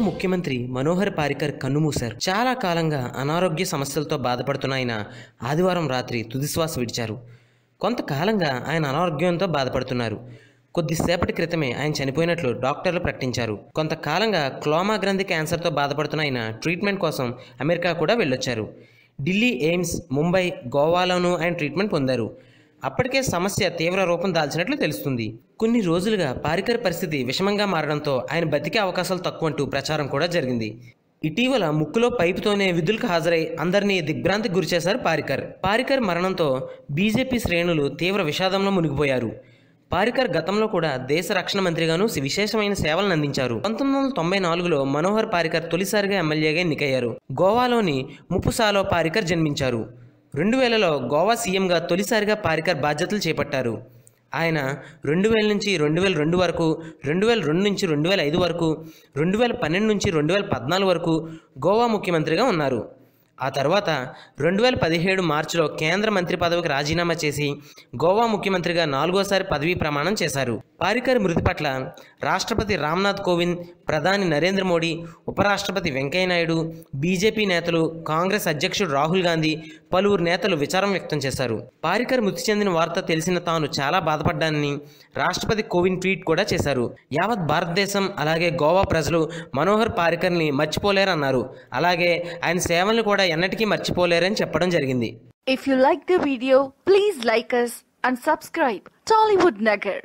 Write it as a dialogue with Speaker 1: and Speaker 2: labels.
Speaker 1: ముఖ్యమంత్రి మనోహర్ పారికర్ కన్నుమూశారు. చాలా కాలంగా అనారోగ్య సమస్యలతో బాధపడుతున్న ఆయన ఆదివారం రాత్రి తుదిశ్వాస విడిచారు. కొంతకాలంగా ఆయన అనారోగ్యంతో బాధపడుతున్నారు. కొద్దిసేపటి క్రితమే ఆయన చనిపోయినట్లు డాక్టర్లు ప్రకటించారు. కొంతకాలంగా క్లోమా గ్రంథి క్యాన్సర్తో బాధపడుతున్న ఆయన ట్రీట్మెంట్ కోసం అమెరికా కూడా వెళ్ళొచ్చారు. ఢిల్లీ ఎయిమ్స్, ముంబై, గోవాలోనూ ఆయన ట్రీట్మెంట్ పొందారు. అప్పటికే సమస్య తీవ్ర రూపం దాల్చినట్లు తెలుస్తుంది. కొన్ని రోజులుగా పారికర్ పరిస్థితి విషమంగా మారడంతో ఆయన బతికే అవకాశాలు తక్కువంటూ ప్రచారం కూడా జరిగింది. ఇటీవల ముక్కులో పైపుతోనే విధులకు హాజరై అందరినీ దిగ్భ్రాంతికి గురిచేశారు పారికర్ మరణంతో బీజేపీ శ్రేణులు తీవ్ర విషాదంలో మునిగిపోయారు. పారికర్ గతంలో కూడా దేశ రక్షణ మంత్రిగాను విశేషమైన సేవలను అందించారు. 1994లో మనోహర్ పారికర్ తొలిసారిగా ఎమ్మెల్యేగా ఎన్నికయ్యారు. గోవాలోని ముపుసాలో పారికర్ జన్మించారు. 2000లో గోవా సీఎంగా తొలిసారిగా పారికర్ బాధ్యతలు చేపట్టారు. ఆయన 2000 నుంచి 2002 వరకు, 2002 నుంచి 2005 వరకు, 2012 నుంచి 2014 వరకు గోవా ముఖ్యమంత్రిగా ఉన్నారు. ఆ తర్వాత 2017 మార్చిలో కేంద్ర మంత్రి పదవికి రాజీనామా చేసి గోవా ముఖ్యమంత్రిగా 4వసారి పదవీ ప్రమాణం చేశారు. పారికర్ మృతి పట్ల రాష్ట్రపతి రామ్నాథ్ కోవింద్, ప్రధాని నరేంద్ర మోడీ, ఉపరాష్ట్రపతి వెంకయ్యనాయుడు, బీజేపీ నేతలు, కాంగ్రెస్ అధ్యక్షుడు రాహుల్ గాంధీ, పలువురు నేతలు విచారం వ్యక్తం చేశారు. పారికర్ మృతి చెందిన వార్త తెలిసిన తాను చాలా బాధపడ్డానని రాష్ట్రపతి కోవింద్ ట్వీట్ కూడా చేశారు. యావత్ భారతదేశం అలాగే గోవా ప్రజలు మనోహర్ పారికర్ని మర్చిపోలేరన్నారు. అలాగే ఆయన సేవలను కూడా ఎన్నటికీ మర్చిపోలేరని చెప్పడం జరిగింది.
Speaker 2: If you like the video, please like us and subscribe Tollywood Nagar.